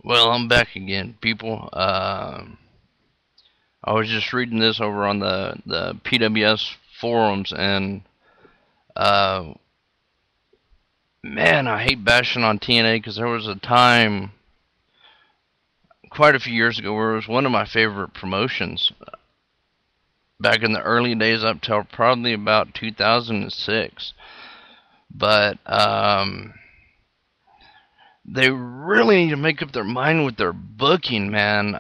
Well, I'm back again, people. I was just reading this over on the PWS forums, and uh, man, I hate bashing on TNA because there was a time quite a few years ago where it was one of my favorite promotions. Back in the early days, up till probably about 2006, but they really need to make up their mind with their booking, man.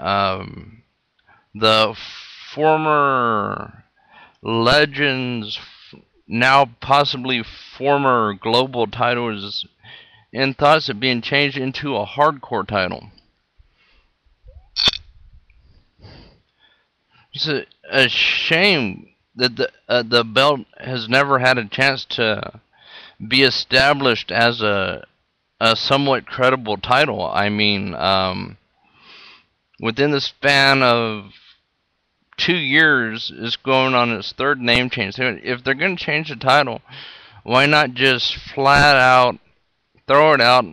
The former Legends, now possibly former global title, is in thoughts of being changed into a hardcore title. It's a shame that the belt has never had a chance to be established as a somewhat credible title. I mean, within the span of 2 years, it's going on its third name change. If they're going to change the title, why not just flat out throw it out,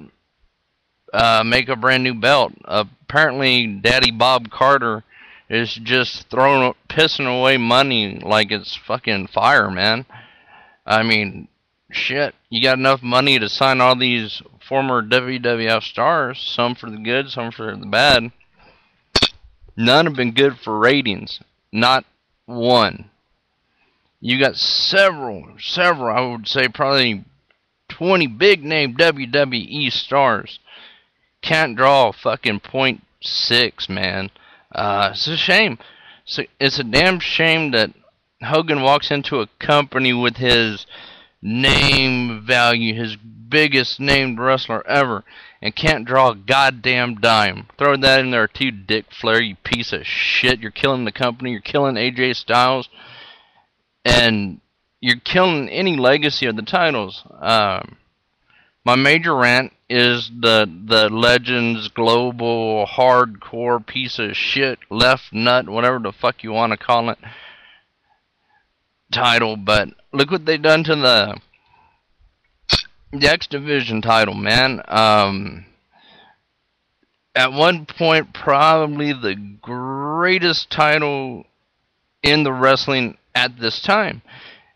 make a brand new belt? Apparently, Daddy Bob Carter is just pissing away money like it's fucking fire, man. I mean, shit, you got enough money to sign all these former WWF stars, some for the good, some for the bad. None have been good for ratings. Not one. You got several, I would say probably 20 big name WWE stars. Can't draw a fucking .6, man. It's a shame. It's a damn shame that Hogan walks into a company with his name value, his biggest named wrestler ever, and can't draw a goddamn dime. Throw that in there too, Dick Flair, you piece of shit. You're killing the company, you're killing AJ Styles, and you're killing any legacy of the titles. My major rant is the Legends Global hardcore piece of shit, left nut, whatever the fuck you want to call it, title. But look what they done to the X Division title, man. At one point, probably the greatest title in the wrestling at this time.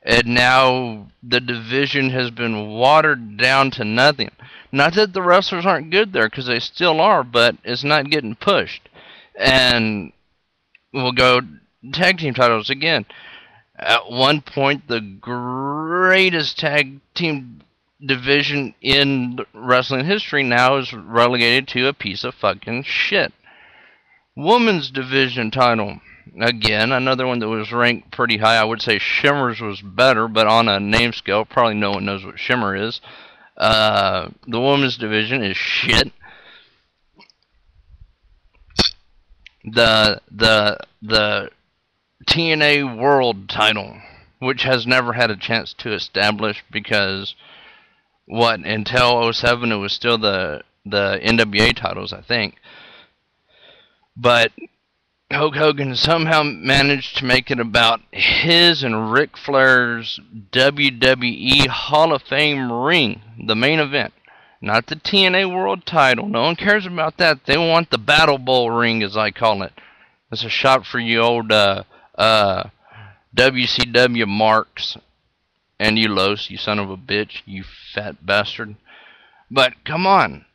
And now the division has been watered down to nothing. Not that the wrestlers aren't good there, because they still are, but it's not getting pushed. And we'll go tag team titles again. At one point, the greatest tag team division in wrestling history now is relegated to a piece of fucking shit. Women's division title. Again, another one that was ranked pretty high. I would say Shimmer's was better, but on a name scale, probably no one knows what Shimmer is. The women's division is shit. The TNA World title, which has never had a chance to establish because until 07 it was still the NWA titles, I think. But Hulk Hogan somehow managed to make it about his and Ric Flair's WWE Hall of Fame ring, the main event. Not the TNA World title. No one cares about that. They want the Battle Bowl ring, as I call it. It's a shot for you old WCW marks and you Los, you son of a bitch, you fat bastard. But come on.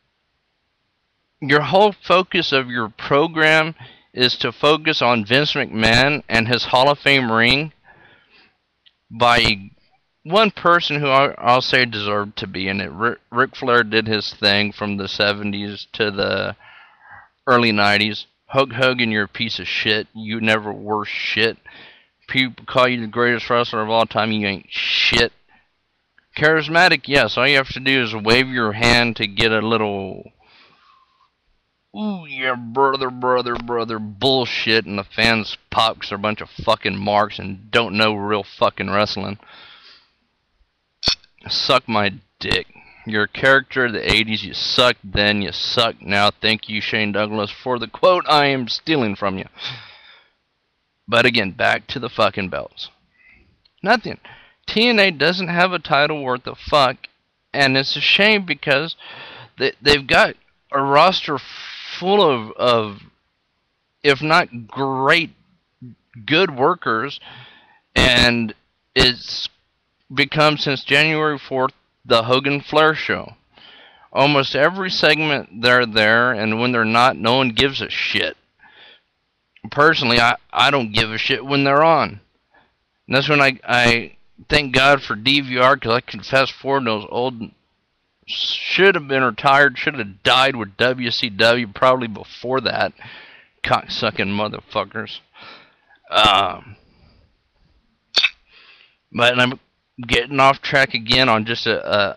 Your whole focus of your program is to focus on Vince McMahon and his Hall of Fame ring by one person who I'll say deserved to be in it. Ric Flair did his thing from the 70s to the early 90s. Hulk Hogan, you're a piece of shit. You never were shit. People call you the greatest wrestler of all time. You ain't shit. Charismatic, yes. All you have to do is wave your hand to get a little, ooh, yeah, brother, bullshit, and the fans pop because they're a bunch of fucking marks and don't know real fucking wrestling. Suck my dick. You're a character of the 80s. You sucked then, you suck now. Thank you, Shane Douglas, for the quote I am stealing from you. But again, back to the fucking belts. Nothing. TNA doesn't have a title worth of fuck, and it's a shame because they've got a roster full of if not great, good workers, and it's become since January 4th the Hogan Flair show. Almost every segment they're there, and when they're not, no one gives a shit. Personally, I don't give a shit when they're on. And that's when I thank God for DVR, because I can fast forward those old, should have been retired, should have died with WCW probably before that. Cocksucking motherfuckers. But I'm getting off track again on just a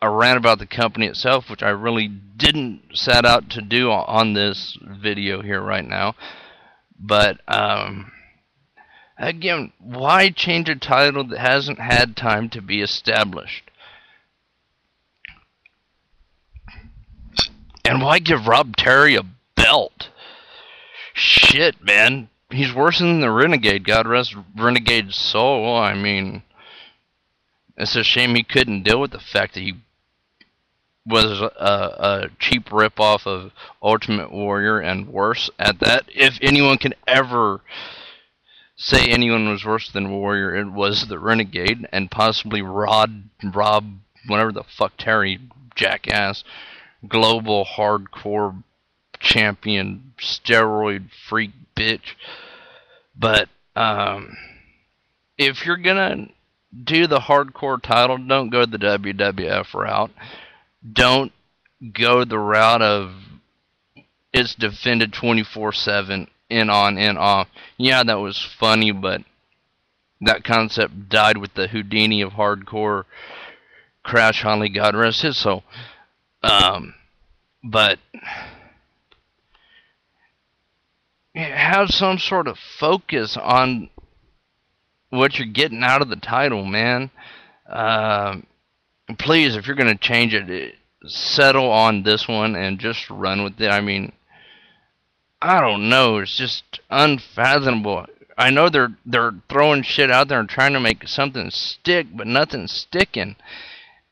rant about the company itself, which I really didn't set out to do on this video here right now. But again, why change a title that hasn't had time to be established? And why give Rob Terry a belt? Shit, man. He's worse than the Renegade. God rest Renegade's soul. I mean, it's a shame he couldn't deal with the fact that he was a cheap ripoff of Ultimate Warrior, and worse at that. If anyone can ever say anyone was worse than Warrior, it was the Renegade, and possibly Rob, whatever the fuck, Terry, jackass, global hardcore champion, steroid freak bitch. But if you're gonna do the hardcore title, don't go the WWF route. Don't go the route of it's defended 24/7, in on, in off. Yeah, that was funny, but that concept died with the Houdini of hardcore. Crash Holly, God rest his soul. But have some sort of focus on what you're getting out of the title, man. Please, if you're going to change it, settle on this one and just run with it. I mean, I don't know. It's just unfathomable. I know they're throwing shit out there and trying to make something stick, but nothing's sticking.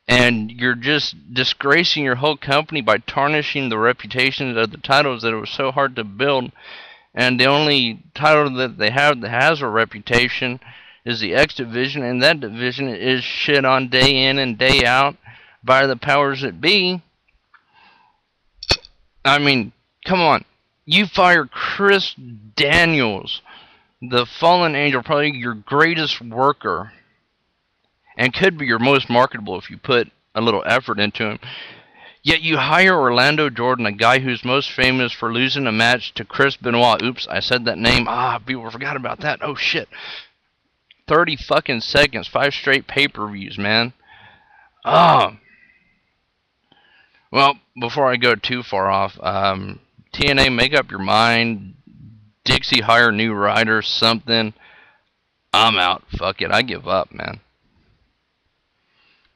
And you're just disgracing your whole company by tarnishing the reputations of the titles that it was so hard to build. And the only title that they have that has a reputation is the X Division, and that division is shit on day in and day out by the powers that be. I mean, come on. You fire Chris Daniels, the fallen angel, probably your greatest worker, and could be your most marketable if you put a little effort into him. Yet you hire Orlando Jordan, a guy who's most famous for losing a match to Chris Benoit. Oops, I said that name. People forgot about that. Oh, shit. 30 fucking seconds. 5 straight pay-per-views, man. Well, before I go too far off, TNA, make up your mind. Dixie, hire new writers, something. I'm out. Fuck it. I give up, man.